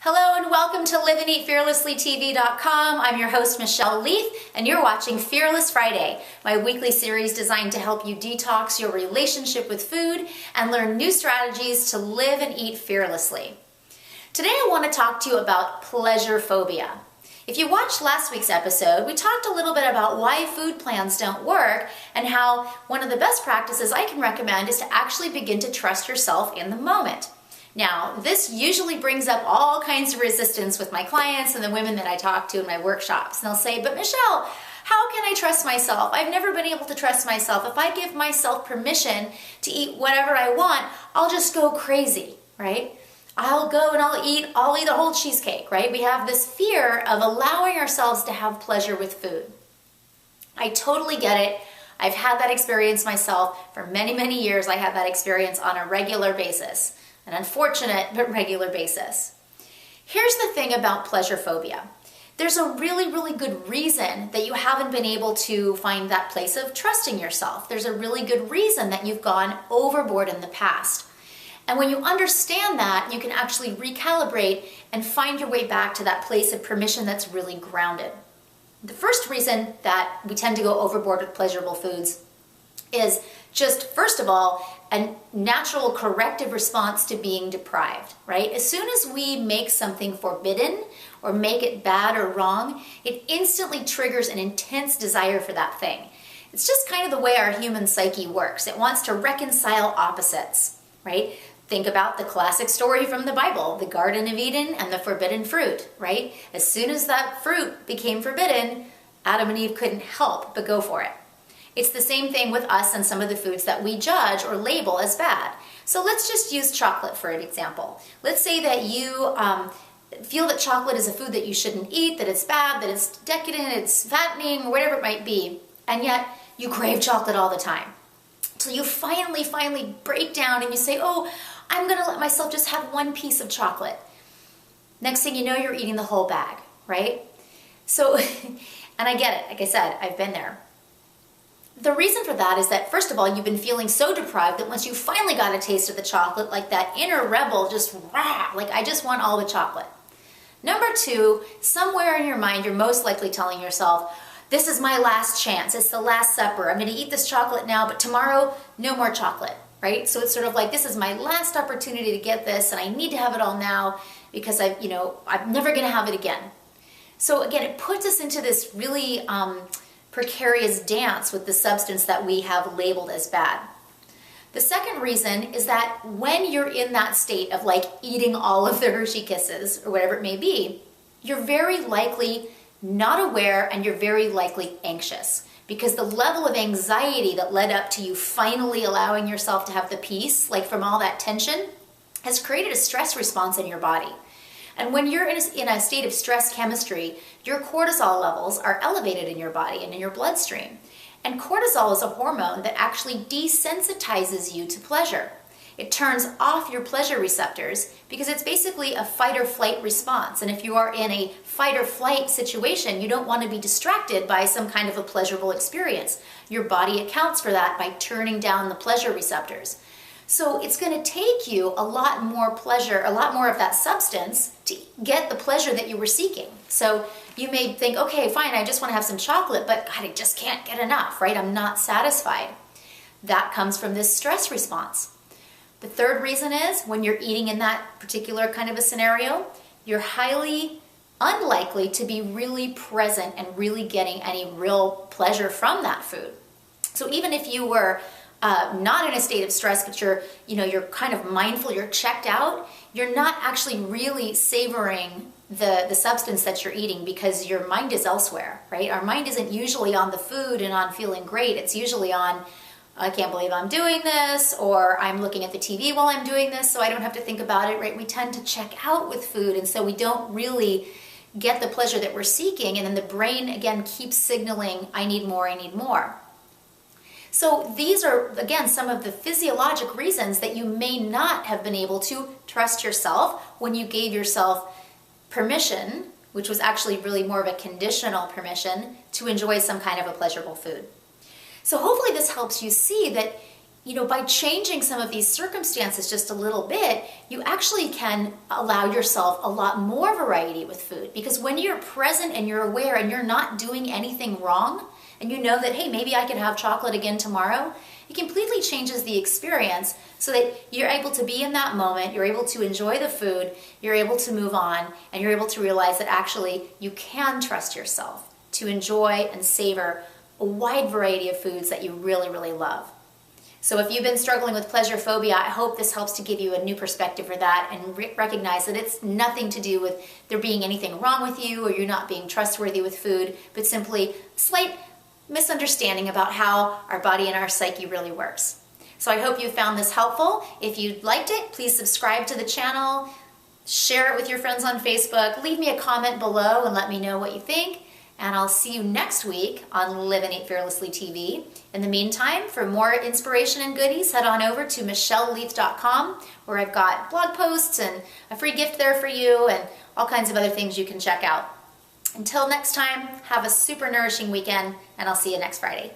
Hello and welcome to liveandeatfearlessly.tv.com. I'm your host, Michelle Leith, and you're watching Fearless Friday, my weekly series designed to help you detox your relationship with food and learn new strategies to live and eat fearlessly. Today I want to talk to you about pleasure phobia. If you watched last week's episode, we talked a little bit about why food plans don't work and how one of the best practices I can recommend is to actually begin to trust yourself in the moment. Now, this usually brings up all kinds of resistance with my clients and the women that I talk to in my workshops. And they'll say, but Michelle, how can I trust myself? I've never been able to trust myself. If I give myself permission to eat whatever I want, I'll just go crazy, right? I'll go and I'll eat a whole cheesecake, right? We have this fear of allowing ourselves to have pleasure with food. I totally get it. I've had that experience myself for many, many years. I have that experience on a regular basis. An unfortunate but regular basis. Here's the thing about pleasure phobia. There's a really, really good reason that you haven't been able to find that place of trusting yourself. There's a really good reason that you've gone overboard in the past. And when you understand that, you can actually recalibrate and find your way back to that place of permission that's really grounded. The first reason that we tend to go overboard with pleasurable foods is just, first of all, a natural corrective response to being deprived, right? As soon as we make something forbidden or make it bad or wrong, it instantly triggers an intense desire for that thing. It's just kind of the way our human psyche works. It wants to reconcile opposites, right? Think about the classic story from the Bible, the Garden of Eden and the forbidden fruit, right? As soon as that fruit became forbidden, Adam and Eve couldn't help but go for it. It's the same thing with us and some of the foods that we judge or label as bad. So let's just use chocolate for an example. Let's say that you feel that chocolate is a food that you shouldn't eat, that it's bad, that it's decadent, it's fattening, or whatever it might be, and yet you crave chocolate all the time. So you finally break down and you say, oh, I'm gonna let myself just have one piece of chocolate. Next thing you know, you're eating the whole bag, right? So, and I get it, like I said, I've been there. The reason for that is that, first of all, you've been feeling so deprived that once you finally got a taste of the chocolate, like that inner rebel just, like I just want all the chocolate. Number two, somewhere in your mind, you're most likely telling yourself, this is my last chance, it's the last supper, I'm gonna eat this chocolate now, but tomorrow, no more chocolate, right? So it's sort of like, this is my last opportunity to get this, and I need to have it all now because I'm never gonna have it again. So again, it puts us into this really, precarious dance with the substance that we have labeled as bad. The second reason is that when you're in that state of like eating all of the Hershey Kisses or whatever it may be, you're very likely not aware and you're very likely anxious because the level of anxiety that led up to you finally allowing yourself to have the peace, like from all that tension, has created a stress response in your body. And when you're in a state of stress chemistry, your cortisol levels are elevated in your body and in your bloodstream. And cortisol is a hormone that actually desensitizes you to pleasure. It turns off your pleasure receptors because it's basically a fight or flight response. And if you are in a fight or flight situation, you don't want to be distracted by some kind of a pleasurable experience. Your body accounts for that by turning down the pleasure receptors. So it's going to take you a lot more pleasure, a lot more of that substance to get the pleasure that you were seeking. So you may think, okay, fine, I just want to have some chocolate, but God, I just can't get enough, right? I'm not satisfied. That comes from this stress response. The third reason is when you're eating in that particular kind of a scenario, you're highly unlikely to be really present and really getting any real pleasure from that food. So even if you were not in a state of stress, but you're kind of mindful, you're checked out, you're not actually really savoring the substance that you're eating because your mind is elsewhere, right? Our mind isn't usually on the food and on feeling great. It's usually on, I can't believe I'm doing this, or I'm looking at the TV while I'm doing this so I don't have to think about it, right? We tend to check out with food, and so we don't really get the pleasure that we're seeking, and then the brain, again, keeps signaling, I need more, I need more. So these are, again, some of the physiologic reasons that you may not have been able to trust yourself when you gave yourself permission, which was actually really more of a conditional permission, to enjoy some kind of a pleasurable food. So hopefully this helps you see that by changing some of these circumstances just a little bit, you actually can allow yourself a lot more variety with food. Because when you're present and you're aware and you're not doing anything wrong, and you know that, hey, maybe I could have chocolate again tomorrow, it completely changes the experience so that you're able to be in that moment, you're able to enjoy the food, you're able to move on, and you're able to realize that actually you can trust yourself to enjoy and savor a wide variety of foods that you really, really love. So if you've been struggling with pleasure phobia, I hope this helps to give you a new perspective for that and recognize that it's nothing to do with there being anything wrong with you or you not being trustworthy with food, but simply slight misunderstanding about how our body and our psyche really works. So I hope you found this helpful. If you liked it, please subscribe to the channel, share it with your friends on Facebook, leave me a comment below and let me know what you think. And I'll see you next week on Live and Eat Fearlessly TV. In the meantime, for more inspiration and goodies, head on over to michelleleith.com, where I've got blog posts and a free gift there for you and all kinds of other things you can check out. Until next time, have a super nourishing weekend, and I'll see you next Friday.